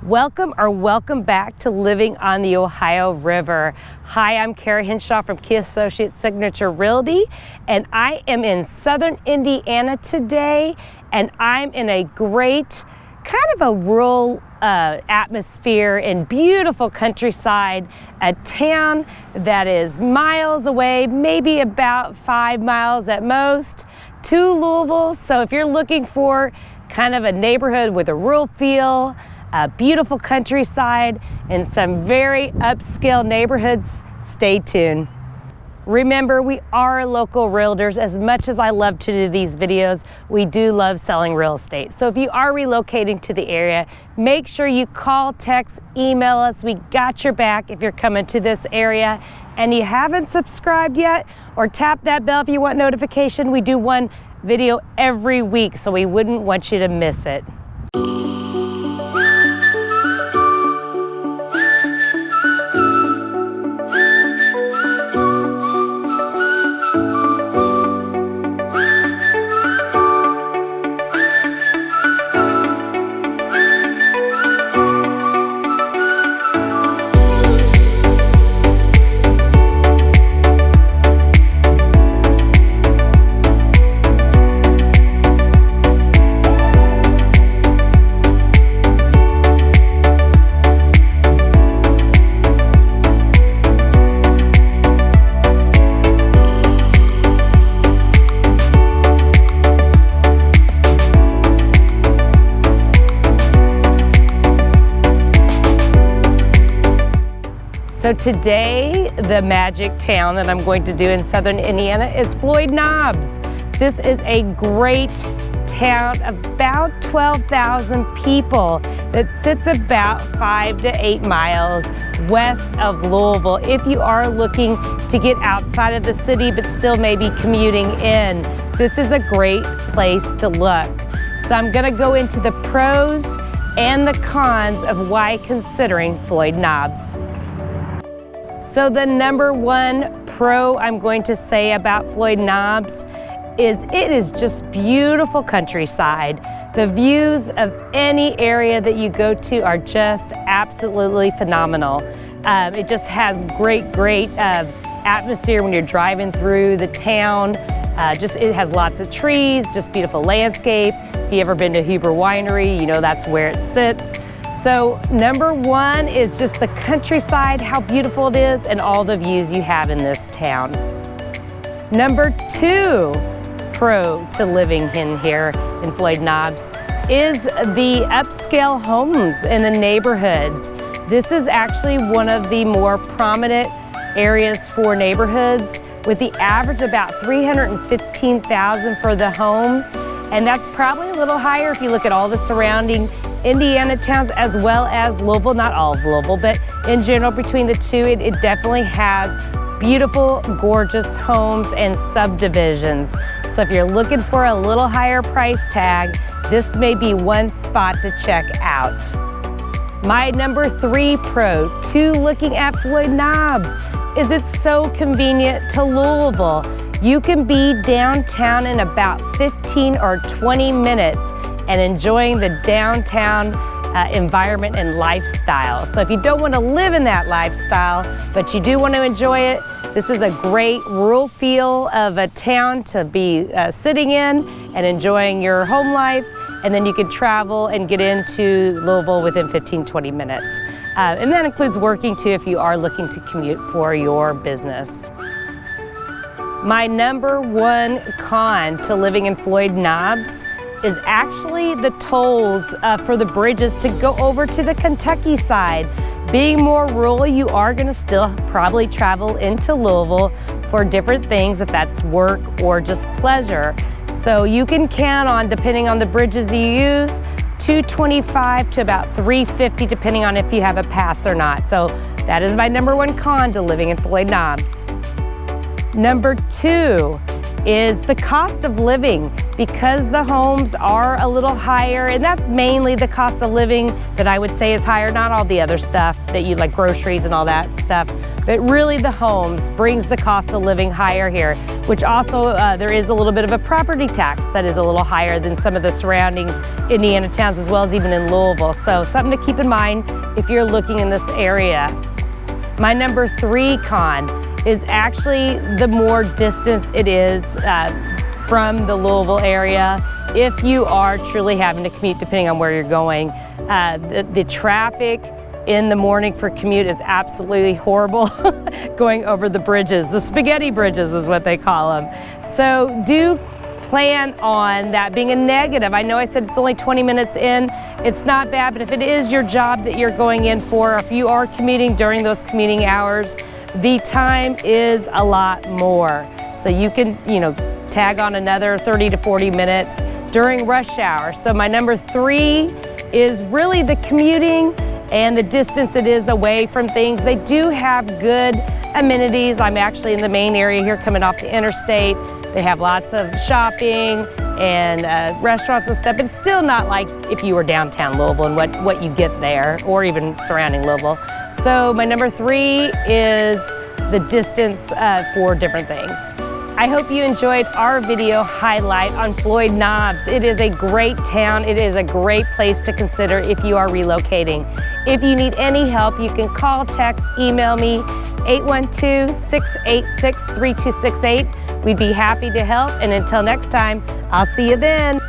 Welcome back to Living on the Ohio River. Hi, I'm Carrie Henshaw from Key Associates Signature Realty, and I am in southern Indiana today, and I'm in a great kind of a rural atmosphere in beautiful countryside, a town that is miles away, maybe about 5 miles at most, to Louisville. So if you're looking for kind of a neighborhood with a rural feel, a beautiful countryside, and some very upscale neighborhoods, stay tuned. Remember, we are local realtors. As much as I love to do these videos, we do love selling real estate. So if you are relocating to the area, make sure you call, text, email us. We got your back if you're coming to this area and you haven't subscribed yet, or tap that bell if you want notification. We do one video every week, so we wouldn't want you to miss it. So today, the magic town that I'm going to do in southern Indiana is Floyds Knobs. This is a great town, about 12,000 people, that sits about 5 to 8 miles west of Louisville. If you are looking to get outside of the city but still maybe commuting in, this is a great place to look. So I'm gonna go into the pros and the cons of why considering Floyds Knobs. So the number one pro I'm going to say about Floyds Knobs is it is just beautiful countryside. The views of any area that you go to are just absolutely phenomenal. It just has great atmosphere when you're driving through the town. It has lots of trees, just beautiful landscape. If you've ever been to Huber Winery, you know that's where it sits. So number one is just the countryside, how beautiful it is, and all the views you have in this town. Number two pro to living in here in Floyds Knobs is the upscale homes in the neighborhoods. This is actually one of the more prominent areas for neighborhoods, with the average about $315,000 for the homes, and that's probably a little higher if you look at all the surrounding Indiana towns as well as Louisville. Not all of Louisville, but in general between the two, it definitely has beautiful, gorgeous homes and subdivisions. So if you're looking for a little higher price tag, this may be one spot to check out. My number three pro to looking at Floyds Knobs is it's so convenient to Louisville. You can be downtown in about 15 or 20 minutes and enjoying the downtown environment and lifestyle. So if you don't want to live in that lifestyle, but you do want to enjoy it, this is a great rural feel of a town to be sitting in and enjoying your home life, and then you can travel and get into Louisville within 15-20 minutes. And that includes working too if you are looking to commute for your business. My number one con to living in Floyds Knobs is actually the tolls for the bridges to go over to the Kentucky side. Being more rural, you are gonna still probably travel into Louisville for different things, if that's work or just pleasure. So you can count on, depending on the bridges you use, $225 to about $350, depending on if you have a pass or not. So that is my number one con to living in Floyds Knobs. Number two is the cost of living. Because the homes are a little higher, and that's mainly the cost of living that I would say is higher, not all the other stuff that you like, groceries and all that stuff, but really the homes brings the cost of living higher here, which also there is a little bit of a property tax that is a little higher than some of the surrounding Indiana towns, as well as even in Louisville. So something to keep in mind if you're looking in this area. My number 3 con is actually the more distance it is from the Louisville area. If you are truly having to commute, depending on where you're going, the traffic in the morning for commute is absolutely horrible. Going over the bridges, the spaghetti bridges is what they call them. So do plan on that being a negative. I know I said it's only 20 minutes in. It's not bad, but if it is your job that you're going in for, if you are commuting during those commuting hours, the time is a lot more. So you can, tag on another 30 to 40 minutes during rush hour. So my number 3 is really the commuting and the distance it is away from things. They do have good amenities. I'm actually in the main area here coming off the interstate. They have lots of shopping and restaurants and stuff, but it's still not like if you were downtown Louisville and what you get there, or even surrounding Louisville. So my number 3 is the distance for different things. I hope you enjoyed our video highlight on Floyds Knobs. It is a great town. It is a great place to consider if you are relocating. If you need any help, you can call, text, email me, 812-686-3268. We'd be happy to help, and until next time, I'll see you then.